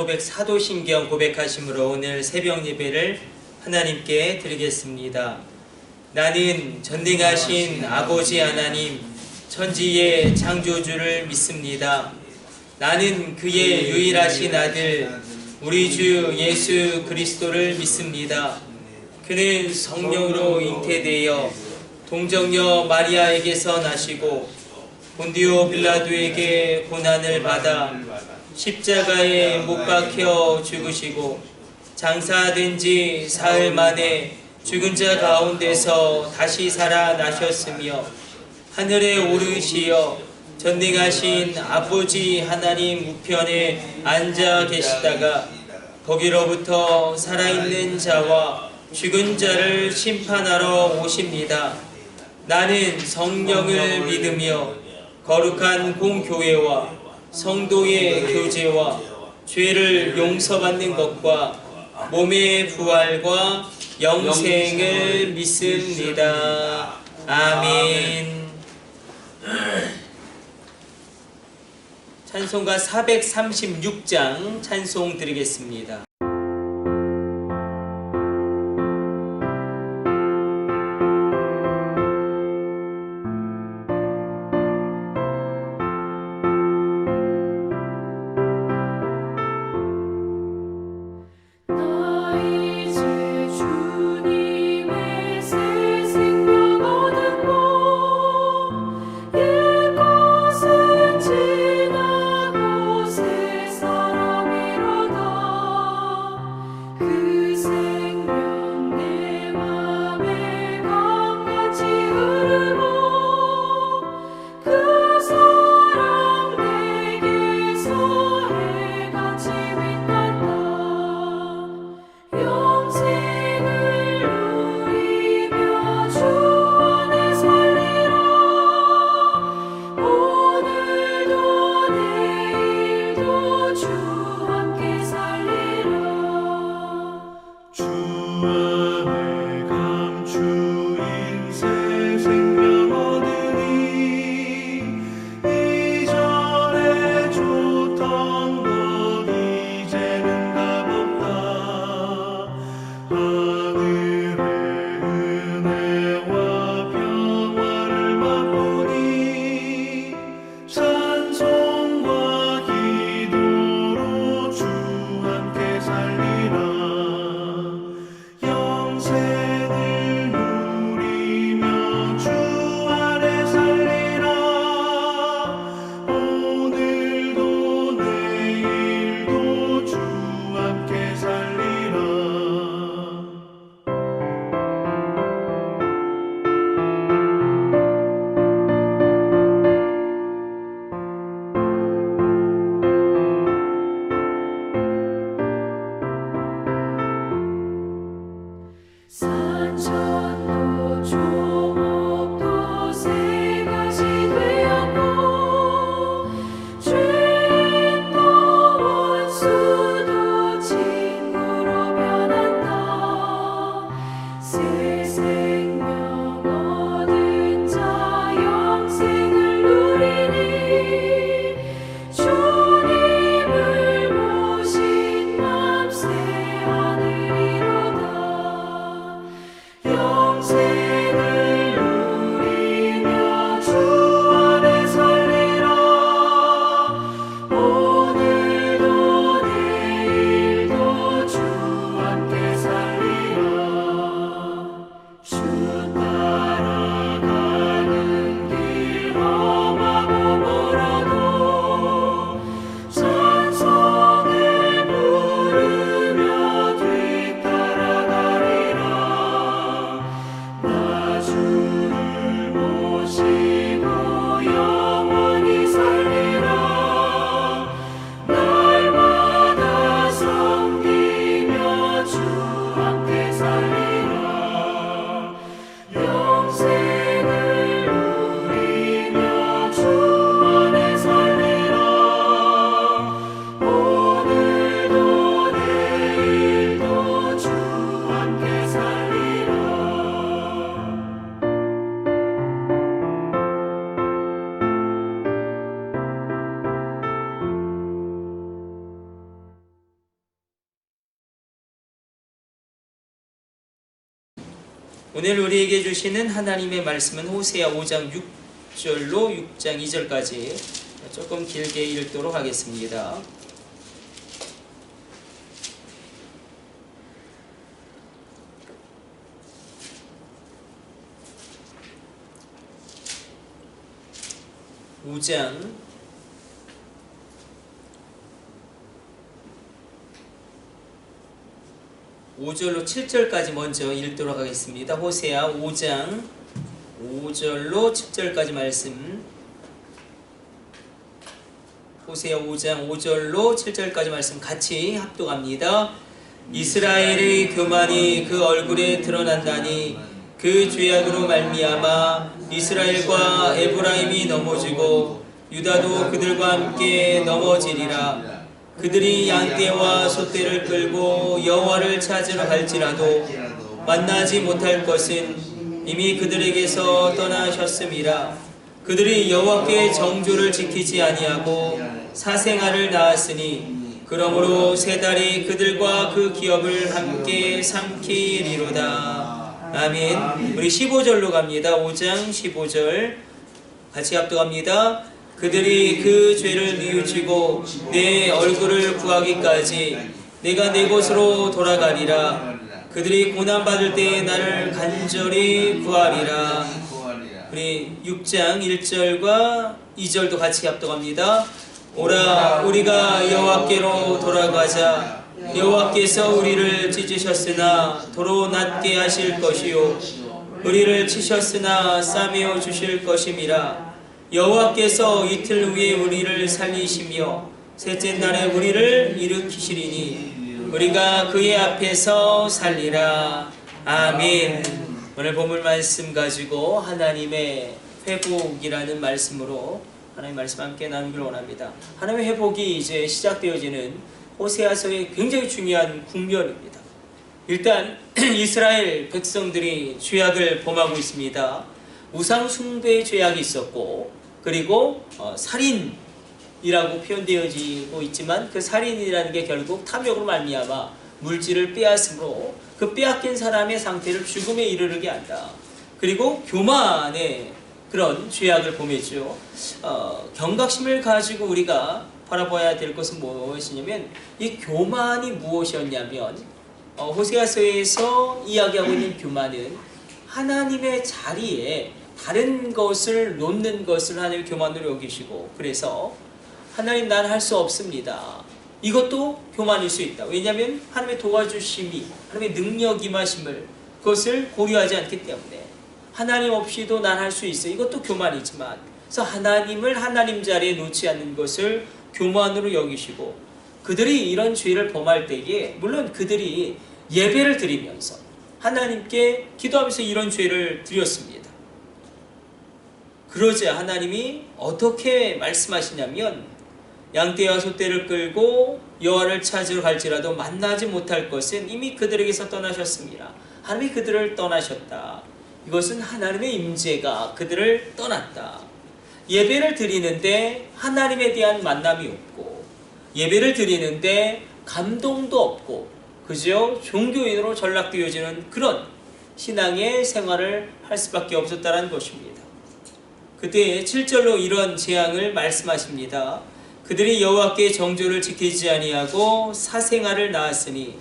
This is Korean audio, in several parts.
고백 사도신경 고백하심으로 오늘 새벽 예배를 하나님께 드리겠습니다. 나는 전능하신 아버지 하나님 천지의 창조주를 믿습니다. 나는 그의 유일하신 아들 우리 주 예수 그리스도를 믿습니다. 그는 성령으로 잉태되어 동정녀 마리아에게서 나시고 본디오 빌라도에게 고난을 받아 십자가에 못 박혀 죽으시고 장사된 지 사흘 만에 죽은 자 가운데서 다시 살아나셨으며 하늘에 오르시어 전능하신 아버지 하나님 우편에 앉아 계시다가 거기로부터 살아있는 자와 죽은 자를 심판하러 오십니다. 나는 성령을 믿으며 거룩한 공교회와 성도의 교제와 죄를 용서받는 것과 몸의 부활과 영생을 믿습니다. 아멘. 찬송가 436장 찬송 드리겠습니다. 사 오늘 우리에게 주시는 하나님의 말씀은 호세아 5장 6절로 6장 2절까지 조금 길게 읽도록 하겠습니다. (5장) 5절로 7절까지 먼저 읽도록 하겠습니다. 호세아 5장 5절로 7절까지 말씀. 호세아 5장 5절로 7절까지 말씀 같이 합독합니다. 이스라엘의 교만이 그 얼굴에 드러난다니 그 죄악으로 말미암아 이스라엘과 에브라임이 넘어지고 유다도 그들과 함께 넘어지리라. 그들이 양떼와 소떼를 끌고 여호와를 찾으러 갈지라도 만나지 못할 것은 이미 그들에게서 떠나셨음이라. 그들이 여호와께 정조를 지키지 아니하고 사생아를 낳았으니 그러므로 세 달이 그들과 그 기업을 함께 삼키리로다. 아멘. 우리 15절로 갑니다. 5장 15절 같이 합독합니다. 그들이 그 죄를 뉘우치고 내 얼굴을 구하기까지 내가 내 곳으로 돌아가리라. 그들이 고난받을 때에 나를 간절히 구하리라. 우리 6장 1절과 2절도 같이 합독합니다. 오라 우리가 여호와께로 돌아가자. 여호와께서 우리를 찢으셨으나 도로 낮게 하실 것이요 우리를 치셨으나 싸매어 주실 것임이라. 여호와께서 이틀 후에 우리를 살리시며 셋째 날에 우리를 일으키시리니 우리가 그의 앞에서 살리라. 아멘. 오늘 본문 말씀 가지고 하나님의 회복이라는 말씀으로 하나님의 말씀 함께 나누기를 원합니다. 하나님의 회복이 이제 시작되어지는 호세아서의 굉장히 중요한 국면입니다. 일단 이스라엘 백성들이 죄악을 범하고 있습니다. 우상 숭배의 죄악이 있었고, 그리고 살인이라고 표현되어지고 있지만 그 살인이라는 게 결국 탐욕으로 말미암아 물질을 빼앗음으로 그 빼앗긴 사람의 상태를 죽음에 이르르게 한다. 그리고 교만의 그런 죄악을 범했죠. 경각심을 가지고 우리가 바라봐야 될 것은 무엇이냐면 이 교만이 무엇이었냐면 호세아서에서 이야기하고 있는 교만은 하나님의 자리에 다른 것을 놓는 것을 하나님의 교만으로 여기시고, 그래서 하나님 난 할 수 없습니다. 이것도 교만일 수 있다. 왜냐하면 하나님의 도와주심이, 하나님의 능력 임하심을 그것을 고려하지 않기 때문에 하나님 없이도 난 할 수 있어. 이것도 교만이지만, 그래서 하나님을 하나님 자리에 놓지 않는 것을 교만으로 여기시고, 그들이 이런 죄를 범할 때에 물론 그들이 예배를 드리면서 하나님께 기도하면서 이런 죄를 드렸습니다. 그러자 하나님이 어떻게 말씀하시냐면 양떼와 소떼를 끌고 여호와를 찾으러 갈지라도 만나지 못할 것은 이미 그들에게서 떠나셨습니다. 하나님이 그들을 떠나셨다. 이것은 하나님의 임재가 그들을 떠났다. 예배를 드리는데 하나님에 대한 만남이 없고, 예배를 드리는데 감동도 없고, 그저 종교인으로 전락되어지는 그런 신앙의 생활을 할 수밖에 없었다는 것입니다. 그때 7절로 이런 재앙을 말씀하십니다. 그들이 여호와께 정조를 지키지 아니하고 사생아를 낳았으니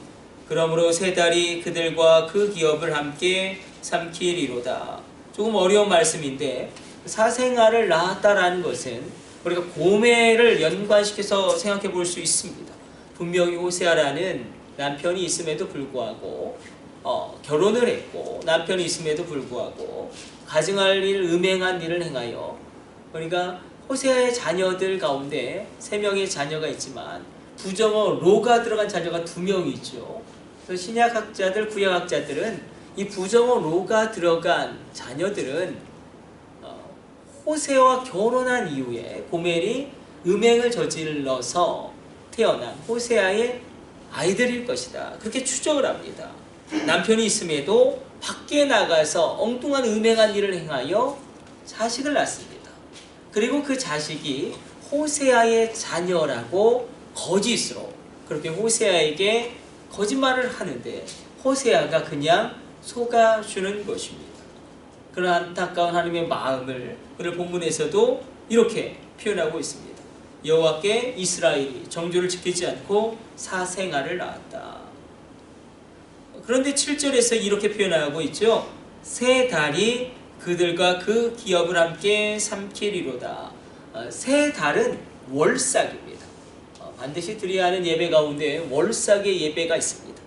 그러므로 세 달이 그들과 그 기업을 함께 삼키리로다. 조금 어려운 말씀인데 사생아를 낳았다라는 것은 우리가 고매를 연관시켜서 생각해 볼 수 있습니다. 분명히 호세아라는 남편이 있음에도 불구하고 결혼을 했고, 남편이 있음에도 불구하고 가정할 일, 음행한 일을 행하여, 그러니까 호세아의 자녀들 가운데 3명의 자녀가 있지만 부정어로가 들어간 자녀가 2명이 있죠. 그래서 신약학자들, 구약학자들은 이 부정어로가 들어간 자녀들은 호세아와 결혼한 이후에 고멜이 음행을 저질러서 태어난 호세아의 아이들일 것이다. 그렇게 추정을 합니다. 남편이 있음에도 밖에 나가서 엉뚱한 음행한 일을 행하여 자식을 낳습니다. 그리고 그 자식이 호세아의 자녀라고 거짓으로 그렇게 호세아에게 거짓말을 하는데 호세아가 그냥 속아주는 것입니다. 그런 안타까운 하나님의 마음을 오늘 본문에서도 이렇게 표현하고 있습니다. 여호와께 이스라엘이 정조를 지키지 않고 사생아를 낳았다. 그런데 7절에서 이렇게 표현하고 있죠. 새 달이 그들과 그 기업을 함께 삼키리로다. 새 달은 월삭입니다. 반드시 드려야 하는 예배 가운데 월삭의 예배가 있습니다.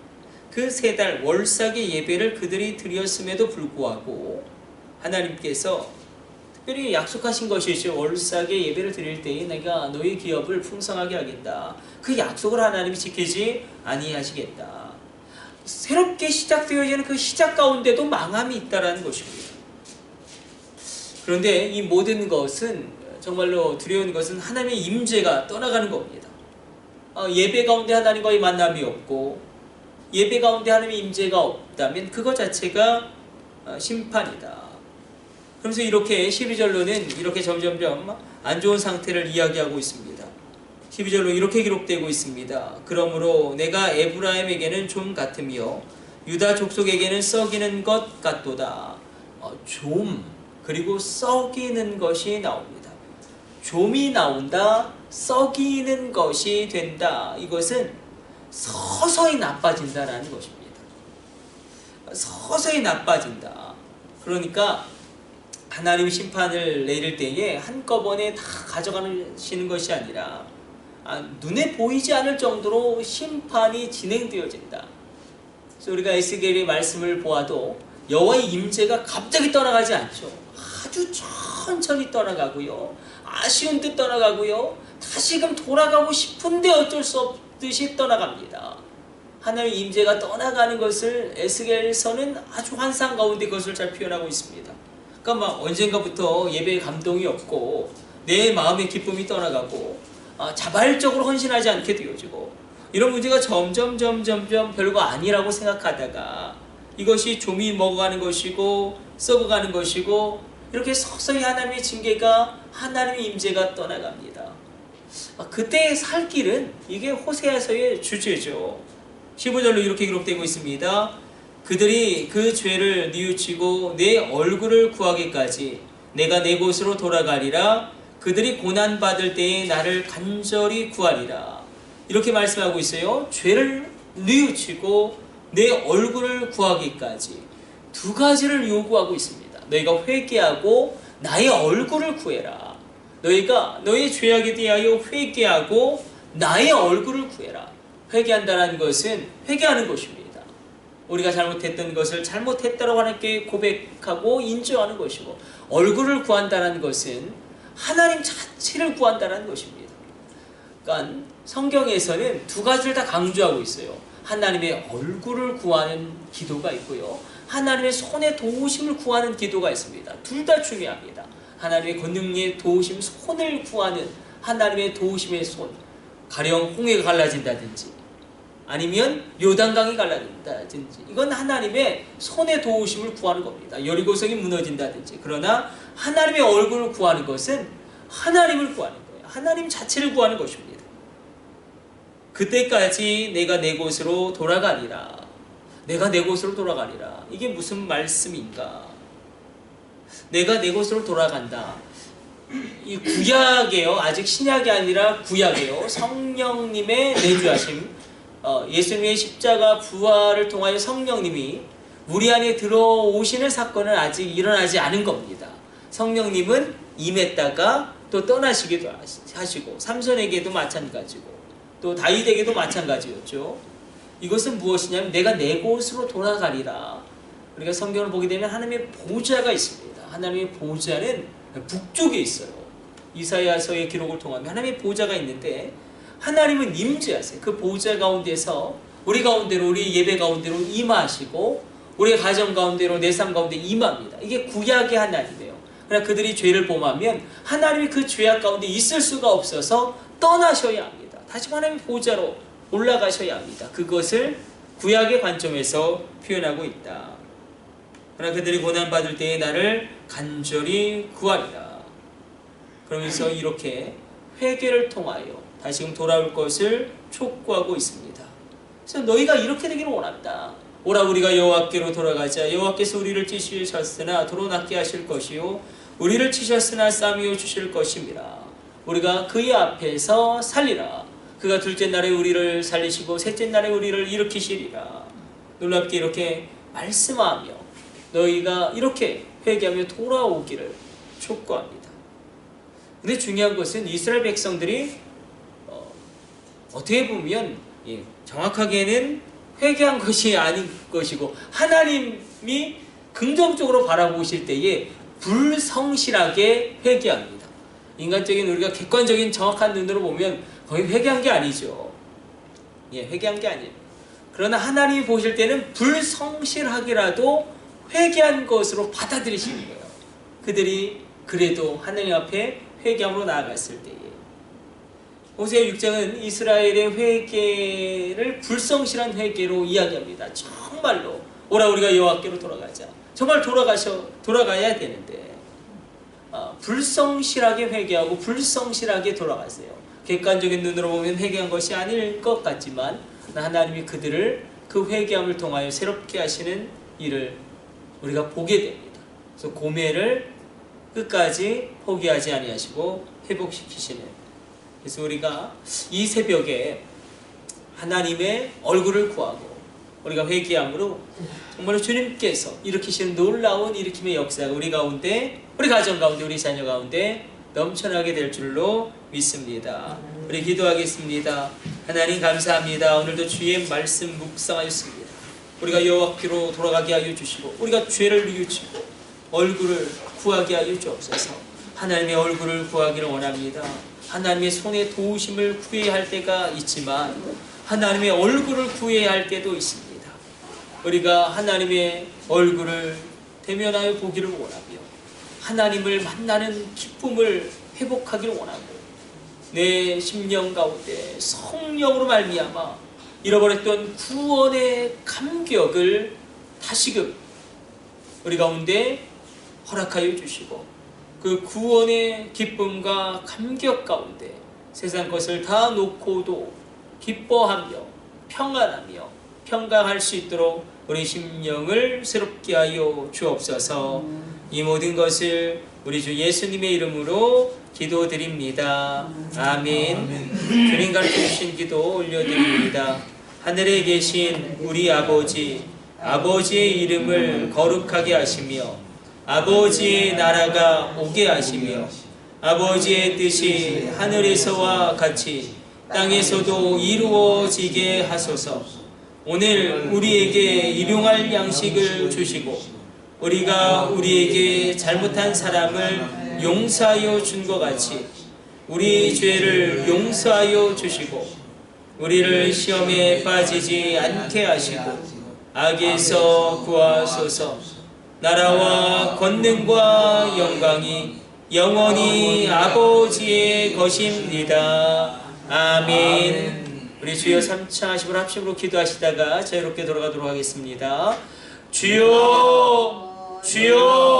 그 세 달 월삭의 예배를 그들이 드렸음에도 불구하고 하나님께서 특별히 약속하신 것이죠. 월삭의 예배를 드릴 때에 내가 너희 기업을 풍성하게 하겠다. 그 약속을 하나님이 지키지 아니하시겠다. 새롭게 시작되어지는 그 시작 가운데도 망함이 있다라는 것입니다. 그런데 이 모든 것은 정말로 두려운 것은 하나님의 임재가 떠나가는 겁니다. 예배 가운데 하나님과의 만남이 없고 예배 가운데 하나님의 임재가 없다면 그것 자체가 심판이다. 그러면서 이렇게 12절로는 이렇게 점점점 안 좋은 상태를 이야기하고 있습니다. 12절로 이렇게 기록되고 있습니다. 그러므로 내가 에브라임에게는 좀 같으며 유다 족속에게는 썩이는 것 같도다. 좀 그리고 썩이는 것이 나옵니다. 좀이 나온다. 썩이는 것이 된다. 이것은 서서히 나빠진다라는 것입니다. 서서히 나빠진다. 그러니까 하나님의 심판을 내릴 때에 한꺼번에 다 가져가시는 것이 아니라 눈에 보이지 않을 정도로 심판이 진행되어진다. 그래서 우리가 에스겔의 말씀을 보아도 여호와의 임재가 갑자기 떠나가지 않죠. 아주 천천히 떠나가고요. 아쉬운 듯 떠나가고요. 다시금 돌아가고 싶은데 어쩔 수 없듯이 떠나갑니다. 하나님의 임재가 떠나가는 것을 에스겔서는 아주 환상 가운데 그것을 잘 표현하고 있습니다. 그러니까 막 언젠가부터 예배에 감동이 없고 내 마음의 기쁨이 떠나가고 자발적으로 헌신하지 않게 되어지고 이런 문제가 점점 별거 아니라고 생각하다가 이것이 좀이 먹어가는 것이고 썩어가는 것이고 이렇게 서서히 하나님의 징계가 하나님의 임재가 떠나갑니다. 그때의 살 길은 이게 호세아서의 주제죠. 15절로 이렇게 기록되고 있습니다. 그들이 그 죄를 뉘우치고 내 얼굴을 구하기까지 내가 내 곳으로 돌아가리라. 그들이 고난받을 때에 나를 간절히 구하리라. 이렇게 말씀하고 있어요. 죄를 뉘우치고 내 얼굴을 구하기까지 두 가지를 요구하고 있습니다. 너희가 회개하고 나의 얼굴을 구해라. 너희가 너희 죄악에 대하여 회개하고 나의 얼굴을 구해라. 회개한다는 것은 회개하는 것입니다. 우리가 잘못했던 것을 잘못했다고 하나님께 고백하고 인정하는 것이고 얼굴을 구한다는 것은 하나님 자체를 구한다는 것입니다. 그러니까 성경에서는 두 가지를 다 강조하고 있어요. 하나님의 얼굴을 구하는 기도가 있고요. 하나님의 손의 도우심을 구하는 기도가 있습니다. 둘 다 중요합니다. 하나님의 권능의 도우심, 손을 구하는 하나님의 도우심의 손. 가령 홍해가 갈라진다든지 아니면 요단강이 갈라진다든지 이건 하나님의 손의 도우심을 구하는 겁니다. 여리고성이 무너진다든지. 그러나 하나님의 얼굴을 구하는 것은 하나님을 구하는 거예요. 하나님 자체를 구하는 것입니다. 그때까지 내가 내 곳으로 돌아가리라. 내가 내 곳으로 돌아가리라. 이게 무슨 말씀인가? 내가 내 곳으로 돌아간다. 이 구약이에요. 아직 신약이 아니라 구약이에요. 성령님의 내주하심. 예수님의 십자가 부활을 통하여 성령님이 우리 안에 들어오시는 사건은 아직 일어나지 않은 겁니다. 성령님은 임했다가 또 떠나시기도 하시고 삼손에게도 마찬가지고 또 다윗에게도 마찬가지였죠. 이것은 무엇이냐면 내가 내 곳으로 돌아가리라. 우리가 성경을 보게 되면 하나님의 보좌가 있습니다. 하나님의 보좌는 북쪽에 있어요. 이사야서의 기록을 통하면 하나님의 보좌가 있는데 하나님은 임재하세요. 그 보좌 가운데서 우리 가운데로 우리 예배 가운데로 임하시고 우리 가정 가운데로 내 삶 가운데 임합니다. 이게 구약의 하나님이에요. 그러나 그들이 죄를 범하면 하나님이 그 죄악 가운데 있을 수가 없어서 떠나셔야 합니다. 다시 하나님의 보좌로 올라가셔야 합니다. 그것을 구약의 관점에서 표현하고 있다. 그러나 그들이 고난받을 때에 나를 간절히 구하리라. 그러면서 이렇게 회개를 통하여 다시금 돌아올 것을 촉구하고 있습니다. 그래서 너희가 이렇게 되기를 원한다. 오라 우리가 여호와께로 돌아가자. 여호와께서 우리를 찢으셨으나 도로 낫게 하실 것이요 우리를 치셨으나 싸매어 주실 것임이라. 우리가 그의 앞에서 살리라. 그가 둘째 날에 우리를 살리시고 셋째 날에 우리를 일으키시리라. 놀랍게 이렇게 말씀하며 너희가 이렇게 회개하며 돌아오기를 촉구합니다. 근데 중요한 것은 이스라엘 백성들이 어떻게 보면 정확하게는 회개한 것이 아닌 것이고 하나님이 긍정적으로 바라보실 때에 불성실하게 회개합니다. 인간적인 우리가 객관적인 정확한 눈으로 보면 거의 회개한 게 아니죠. 회개한 게 아니에요. 그러나 하나님이 보실 때는 불성실하게라도 회개한 것으로 받아들이시는 거예요. 그들이 그래도 하나님 앞에 회개함으로 나아갔을 때에. 호세아 6장은 이스라엘의 회개를 불성실한 회개로 이야기합니다. 정말로 오라 우리가 여호와께로 돌아가자. 정말 돌아가야 되는데 불성실하게 회개하고 불성실하게 돌아가세요. 객관적인 눈으로 보면 회개한 것이 아닐 것 같지만 하나님이 그들을 그 회개함을 통하여 새롭게 하시는 일을 우리가 보게 됩니다. 그래서 고매를 끝까지 포기하지 아니하시고 회복시키시는. 그래서 우리가 이 새벽에 하나님의 얼굴을 구하고 우리가 회개함으로 정말 주님께서 일으키시는 놀라운 일으킴의 역사가 우리 가운데, 우리 가정 가운데, 우리 자녀 가운데 넘쳐나게 될 줄로 믿습니다. 우리 기도하겠습니다. 하나님 감사합니다. 오늘도 주의 말씀 묵상하였습니다. 우리가 여호와께로 돌아가게 하여 주시고 우리가 죄를 뉘우치고 얼굴을 구하게 하여 주옵소서. 하나님의 얼굴을 구하기를 원합니다. 하나님의 손에 도우심을 구해야 할 때가 있지만 하나님의 얼굴을 구해야 할 때도 있습니다. 우리가 하나님의 얼굴을 대면하여 보기를 원하며 하나님을 만나는 기쁨을 회복하기를 원하고 내 심령 가운데 성령으로 말미암아 잃어버렸던 구원의 감격을 다시금 우리 가운데 허락하여 주시고 그 구원의 기쁨과 감격 가운데 세상 것을 다 놓고도 기뻐하며 평안하며 평강할 수 있도록 우리 심령을 새롭게 하여 주옵소서. 이 모든 것을 우리 주 예수님의 이름으로 기도드립니다. 아멘. 주님 가르쳐 주신 기도 올려드립니다. 하늘에 계신 우리 아버지, 아버지의 이름을 거룩하게 하시며 아버지의 나라가 오게 하시며 아버지의 뜻이 하늘에서와 같이 땅에서도 이루어지게 하소서. 오늘 우리에게 일용할 양식을 주시고 우리가 우리에게 잘못한 사람을 용서하여 준 것 같이 우리 죄를 용서하여 주시고 우리를 시험에 빠지지 않게 하시고 악에서 구하소서. 나라와 권능과 영광이 영원히 아버지의 것입니다. 아멘. 우리 주여 3차 하시고 합심으로 기도하시다가 자유롭게 돌아가도록 하겠습니다. 주여, 주여.